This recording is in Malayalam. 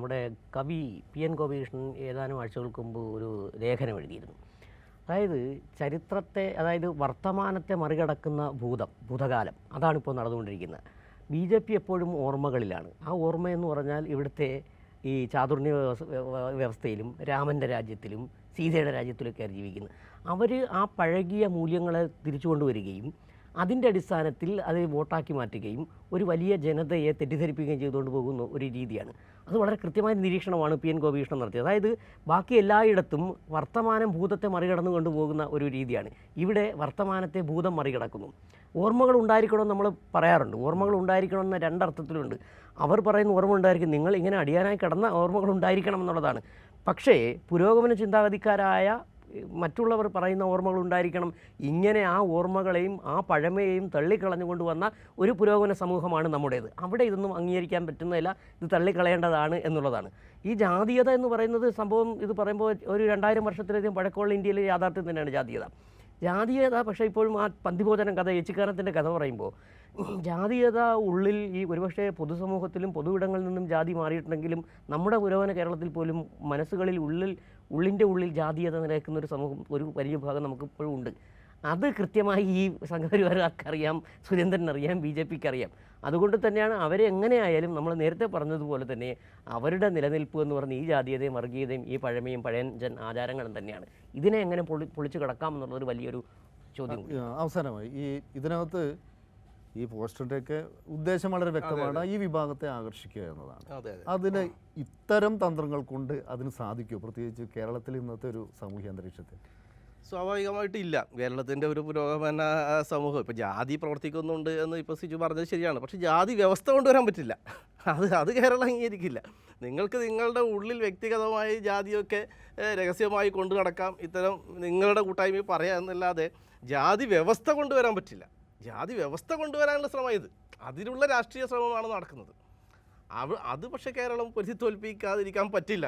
നമ്മുടെ കവി PN ഗോപികൃഷ്ണൻ ഏതാനും ആഴ്ചകൾക്ക് മുമ്പ് ഒരു ലേഖനം എഴുതിയിരുന്നു. അതായത് ചരിത്രത്തെ, അതായത് വർത്തമാനത്തെ മറികടക്കുന്ന ഭൂതകാലം അതാണിപ്പോൾ നടന്നുകൊണ്ടിരിക്കുന്നത്. BJP എപ്പോഴും ഓർമ്മകളിലാണ്. ആ ഓർമ്മയെന്ന് പറഞ്ഞാൽ ഇവിടുത്തെ ഈ ചാതുർണ്യ വ്യവസ്ഥയിലും രാമൻ്റെ രാജ്യത്തിലും സീതയുടെ രാജ്യത്തിലൊക്കെയാണ് ജീവിക്കുന്നത്. അവർ ആ പഴകിയ മൂല്യങ്ങളെ തിരിച്ചു കൊണ്ടുവരികയും അതിൻ്റെ അടിസ്ഥാനത്തിൽ അത് വോട്ടാക്കി മാറ്റുകയും ഒരു വലിയ ജനതയെ തെറ്റിദ്ധരിപ്പിക്കുകയും ചെയ്തുകൊണ്ട് പോകുന്ന ഒരു രീതിയാണ്. അത് വളരെ കൃത്യമായ നിരീക്ഷണമാണ് PN ഗോപികൃഷ്ണൻ നടത്തിയത്. അതായത് ബാക്കി എല്ലായിടത്തും വർത്തമാനം ഭൂതത്തെ മറികടന്നു കൊണ്ടുപോകുന്ന ഒരു രീതിയാണ്. ഇവിടെ വർത്തമാനത്തെ ഭൂതം മറികടക്കുന്നു. ഓർമ്മകൾ ഉണ്ടായിരിക്കണമെന്ന് നമ്മൾ പറയാറുണ്ട്. ഓർമ്മകൾ ഉണ്ടായിരിക്കണമെന്ന് രണ്ടർത്ഥത്തിലുണ്ട്. അവർ പറയുന്ന ഓർമ്മ ഉണ്ടായിരിക്കും, നിങ്ങൾ ഇങ്ങനെ അടിയാനായി കിടന്ന ഓർമ്മകൾ ഉണ്ടായിരിക്കണം എന്നുള്ളതാണ്. പക്ഷേ പുരോഗമന ചിന്താഗതിക്കാരായ മറ്റുള്ളവർ പറയുന്ന ഓർമ്മകൾ ഉണ്ടായിരിക്കണം. ഇങ്ങനെ ആ ഓർമ്മകളെയും ആ പഴമയെയും തള്ളിക്കളഞ്ഞുകൊണ്ട് വന്ന ഒരു പുരോഗമന സമൂഹമാണ് നമ്മുടേത്. അവിടെ ഇതൊന്നും അംഗീകരിക്കാൻ പറ്റുന്നതില്ല, ഇത് തള്ളിക്കളയേണ്ടതാണ് എന്നുള്ളതാണ്. ഈ ജാതീയത എന്ന് പറയുന്നത് സംഭവം ഇത് പറയുമ്പോൾ ഒരു 2000 വർഷത്തിലധികം പഴക്കമുള്ള ഇന്ത്യയിലെ യാഥാർത്ഥ്യം തന്നെയാണ് ജാതീയത. പക്ഷേ ഇപ്പോഴും ആ പന്തിഭോജനം കഥ, ഏച്ചിക്കാനത്തിൻ്റെ കഥ പറയുമ്പോൾ ജാതീയത ഉള്ളിൽ ഈ ഒരുപക്ഷെ പൊതുസമൂഹത്തിലും പൊതുവിടങ്ങളിൽ നിന്നും ജാതി മാറിയിട്ടുണ്ടെങ്കിലും നമ്മുടെ പുരോഗമന കേരളത്തിൽ പോലും മനസ്സുകളിൽ ഉള്ളിൻ്റെ ഉള്ളിൽ ജാതീയത നിലനിൽക്കുന്ന ഒരു സമൂഹം, ഒരു വലിയ ഭാഗം നമുക്കിപ്പോഴും ഉണ്ട്. അത് കൃത്യമായി ഈ സംഘപരിവാരക്കാർക്കറിയാം, സുരേന്ദ്രനറിയാം, BJPക്ക് അറിയാം. അതുകൊണ്ട് തന്നെയാണ് അവരെ എങ്ങനെയായാലും നമ്മൾ നേരത്തെ പറഞ്ഞതുപോലെ തന്നെ അവരുടെ നിലനിൽപ്പ് എന്ന് പറഞ്ഞ ഈ ജാതീയതയും വർഗീയതയും ഈ പഴമയും പഴയൻ ആചാരങ്ങളും തന്നെയാണ്. ഇതിനെ എങ്ങനെ പൊളിച്ചു കിടക്കാം എന്നുള്ളൊരു വലിയൊരു ചോദ്യം. അവസാനമായി ഇതിനകത്ത് ഈ പോസ്റ്ററിൻ്റെയൊക്കെ ഉദ്ദേശം വളരെ വ്യക്തമാണ്, ഈ വിഭാഗത്തെ ആകർഷിക്കുക എന്നതാണ്. അതിന് ഇത്തരം തന്ത്രങ്ങൾ കൊണ്ട് അതിന് സാധിക്കുമോ, പ്രത്യേകിച്ച് കേരളത്തിൽ ഇന്നത്തെ ഒരു സാമൂഹ്യ അന്തരീക്ഷത്തിൽ? സ്വാഭാവികമായിട്ടില്ല. കേരളത്തിൻ്റെ ഒരു പുരോഗമന സമൂഹം ഇപ്പോൾ ജാതി പ്രവർത്തിക്കുന്നുണ്ട് എന്ന് ഇപ്പോൾ സിജു പറഞ്ഞത് ശരിയാണ്. പക്ഷേ ജാതി വ്യവസ്ഥ കൊണ്ടുവരാൻ പറ്റില്ല. അത് കേരളം അംഗീകരിക്കില്ല. നിങ്ങൾക്ക് നിങ്ങളുടെ ഉള്ളിൽ വ്യക്തിഗതമായി ജാതിയൊക്കെ രഹസ്യമായി കൊണ്ടു നടക്കാം, ഇത്തരം നിങ്ങളുടെ കൂട്ടായ്മ പറയാം എന്നല്ലാതെ ജാതി വ്യവസ്ഥ കൊണ്ടുവരാൻ പറ്റില്ല. ജാതി വ്യവസ്ഥ കൊണ്ടുവരാനുള്ള ശ്രമം ഇത്, അതിനുള്ള രാഷ്ട്രീയ ശ്രമമാണ് നടക്കുന്നത്. അത് പക്ഷേ കേരളം പൊരുത്തി തോൽപ്പിക്കാതിരിക്കാൻ പറ്റില്ല.